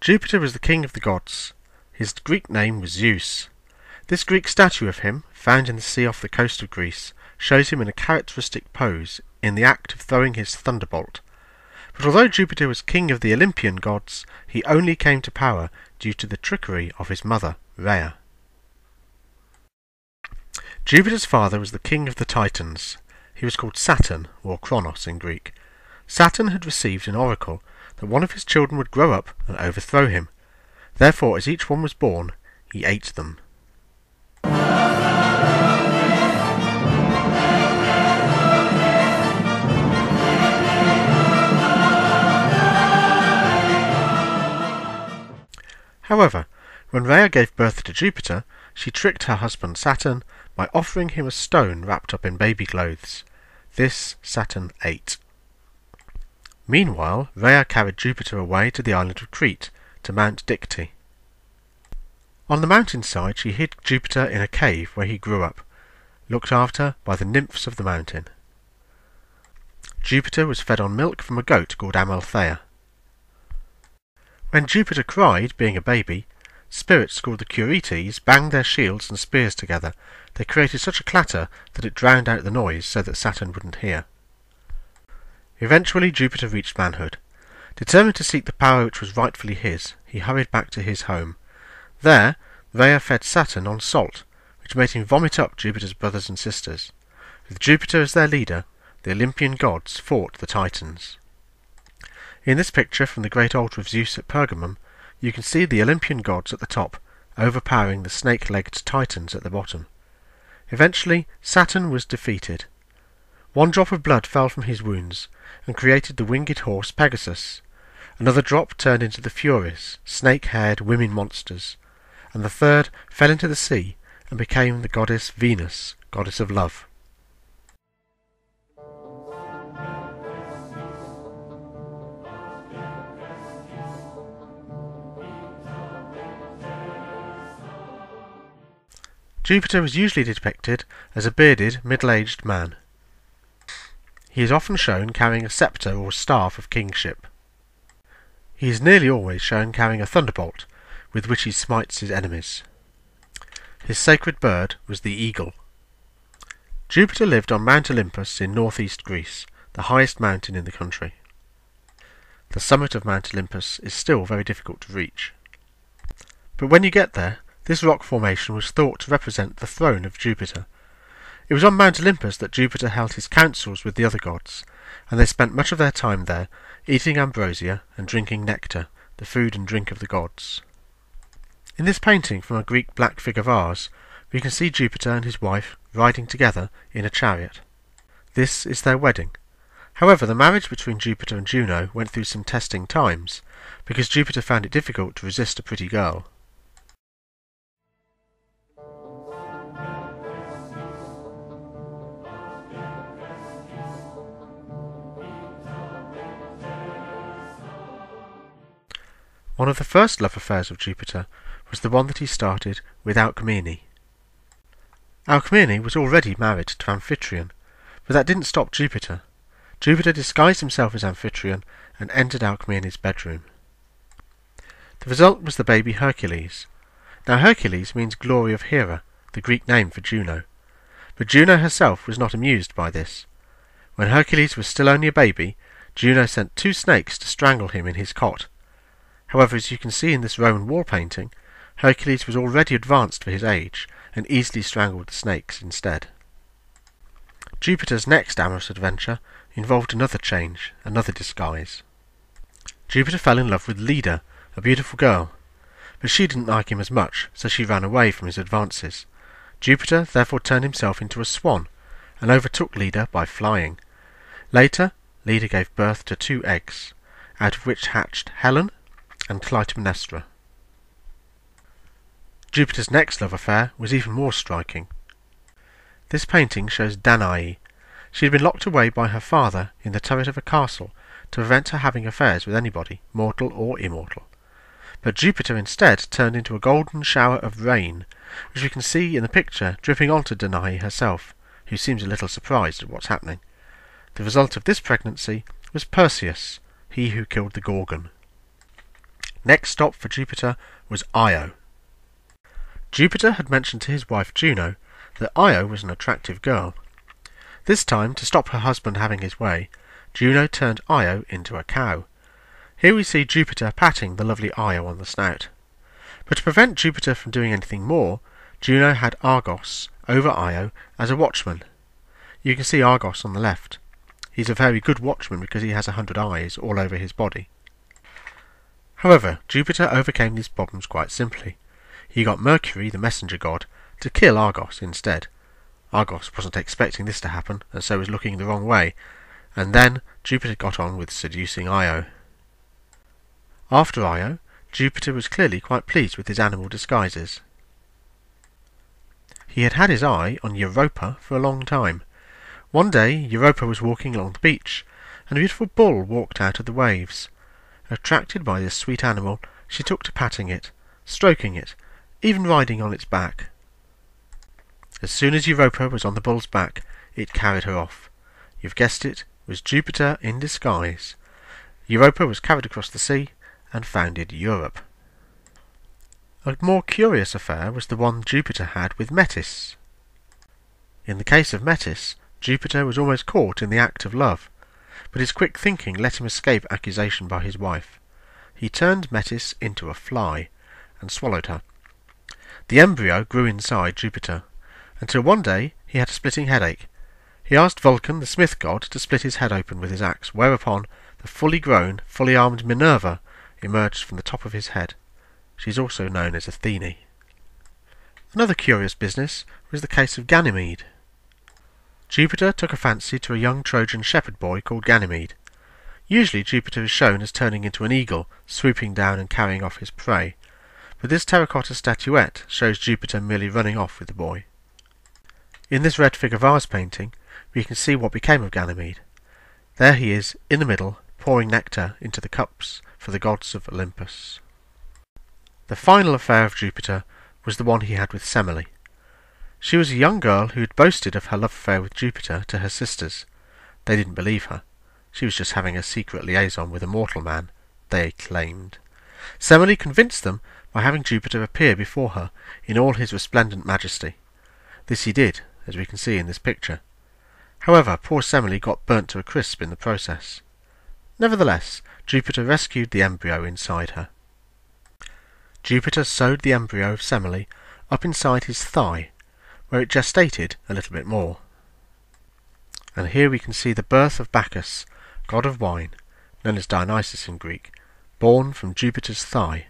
Jupiter was the king of the gods. His Greek name was Zeus. This Greek statue of him, found in the sea off the coast of Greece, shows him in a characteristic pose in the act of throwing his thunderbolt. But although Jupiter was king of the Olympian gods, he only came to power due to the trickery of his mother, Rhea. Jupiter's father was the king of the Titans. He was called Saturn, or Kronos in Greek. Saturn had received an oracle that one of his children would grow up and overthrow him. Therefore, as each one was born, he ate them. However, when Rhea gave birth to Jupiter, she tricked her husband Saturn by offering him a stone wrapped up in baby clothes. This Saturn ate. Meanwhile, Rhea carried Jupiter away to the island of Crete, to Mount Dicte. On the mountainside she hid Jupiter in a cave where he grew up, looked after by the nymphs of the mountain. Jupiter was fed on milk from a goat called Amalthea. When Jupiter cried, being a baby, spirits called the Curetes banged their shields and spears together. They created such a clatter that it drowned out the noise so that Saturn wouldn't hear. Eventually Jupiter reached manhood. Determined to seek the power which was rightfully his, he hurried back to his home. There, Rhea fed Saturn on salt, which made him vomit up Jupiter's brothers and sisters. With Jupiter as their leader, the Olympian gods fought the Titans. In this picture from the great altar of Zeus at Pergamum, you can see the Olympian gods at the top, overpowering the snake-legged Titans at the bottom. Eventually, Saturn was defeated. One drop of blood fell from his wounds, and created the winged horse Pegasus. Another drop turned into the Furies, snake-haired women monsters, and the third fell into the sea and became the goddess Venus, goddess of love. Jupiter was usually depicted as a bearded, middle-aged man. He is often shown carrying a sceptre or staff of kingship. He is nearly always shown carrying a thunderbolt, with which he smites his enemies. His sacred bird was the eagle. Jupiter lived on Mount Olympus in northeast Greece, the highest mountain in the country. The summit of Mount Olympus is still very difficult to reach. But when you get there, this rock formation was thought to represent the throne of Jupiter. It was on Mount Olympus that Jupiter held his councils with the other gods, and they spent much of their time there, eating ambrosia and drinking nectar, the food and drink of the gods. In this painting from a Greek black fig vase, we can see Jupiter and his wife riding together in a chariot. This is their wedding. However, the marriage between Jupiter and Juno went through some testing times, because Jupiter found it difficult to resist a pretty girl. One of the first love affairs of Jupiter was the one that he started with Alcmene. Alcmene was already married to Amphitryon, but that didn't stop Jupiter. Jupiter disguised himself as Amphitryon and entered Alcmene's bedroom. The result was the baby Hercules. Now Hercules means glory of Hera, the Greek name for Juno. But Juno herself was not amused by this. When Hercules was still only a baby, Juno sent 2 snakes to strangle him in his cot. However, as you can see in this Roman wall painting, Hercules was already advanced for his age, and easily strangled the snakes instead. Jupiter's next amorous adventure involved another change, another disguise. Jupiter fell in love with Leda, a beautiful girl, but she didn't like him as much, so she ran away from his advances. Jupiter therefore turned himself into a swan, and overtook Leda by flying. Later, Leda gave birth to 2 eggs, out of which hatched Helen and Clytemnestra. Jupiter's next love affair was even more striking. This painting shows Danae. She had been locked away by her father in the turret of a castle to prevent her having affairs with anybody, mortal or immortal. But Jupiter instead turned into a golden shower of rain, which we can see in the picture dripping onto Danae herself, who seems a little surprised at what's happening. The result of this pregnancy was Perseus, he who killed the Gorgon. Next stop for Jupiter was Io. Jupiter had mentioned to his wife Juno that Io was an attractive girl. This time, to stop her husband having his way, Juno turned Io into a cow. Here we see Jupiter patting the lovely Io on the snout. But to prevent Jupiter from doing anything more, Juno had Argos over Io as a watchman. You can see Argos on the left. He's a very good watchman because he has 100 eyes all over his body. However, Jupiter overcame these problems quite simply. He got Mercury, the messenger god, to kill Argos instead. Argos wasn't expecting this to happen, and so was looking the wrong way, and then Jupiter got on with seducing Io. After Io, Jupiter was clearly quite pleased with his animal disguises. He had had his eye on Europa for a long time. One day Europa was walking along the beach, and a beautiful bull walked out of the waves. Attracted by this sweet animal, she took to patting it, stroking it, even riding on its back. As soon as Europa was on the bull's back, it carried her off. You've guessed it, was Jupiter in disguise. Europa was carried across the sea and founded Europe. A more curious affair was the one Jupiter had with Metis. In the case of Metis, Jupiter was almost caught in the act of love, but his quick thinking let him escape accusation by his wife. He turned Metis into a fly and swallowed her. The embryo grew inside Jupiter, until one day he had a splitting headache. He asked Vulcan, the smith god, to split his head open with his axe, whereupon the fully grown, fully armed Minerva emerged from the top of his head. She is also known as Athene. Another curious business was the case of Ganymede. Jupiter took a fancy to a young Trojan shepherd boy called Ganymede. Usually Jupiter is shown as turning into an eagle, swooping down and carrying off his prey, but this terracotta statuette shows Jupiter merely running off with the boy. In this red figure vase painting, we can see what became of Ganymede. There he is, in the middle, pouring nectar into the cups for the gods of Olympus. The final affair of Jupiter was the one he had with Semele. She was a young girl who had boasted of her love affair with Jupiter to her sisters. They didn't believe her. She was just having a secret liaison with a mortal man, they claimed. Semele convinced them by having Jupiter appear before her in all his resplendent majesty. This he did, as we can see in this picture. However, poor Semele got burnt to a crisp in the process. Nevertheless, Jupiter rescued the embryo inside her. Jupiter sewed the embryo of Semele up inside his thigh, where it gestated a little bit more. And here we can see the birth of Bacchus, god of wine, known as Dionysus in Greek, born from Jupiter's thigh.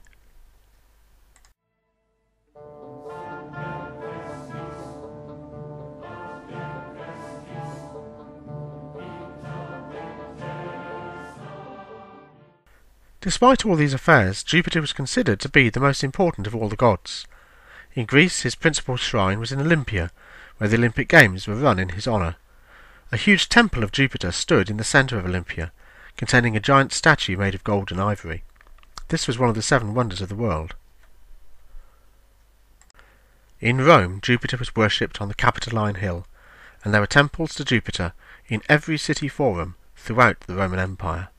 Despite all these affairs, Jupiter was considered to be the most important of all the gods. In Greece, his principal shrine was in Olympia, where the Olympic Games were run in his honour. A huge temple of Jupiter stood in the centre of Olympia, containing a giant statue made of gold and ivory. This was one of the 7 wonders of the world. In Rome, Jupiter was worshipped on the Capitoline Hill, and there were temples to Jupiter in every city forum throughout the Roman Empire.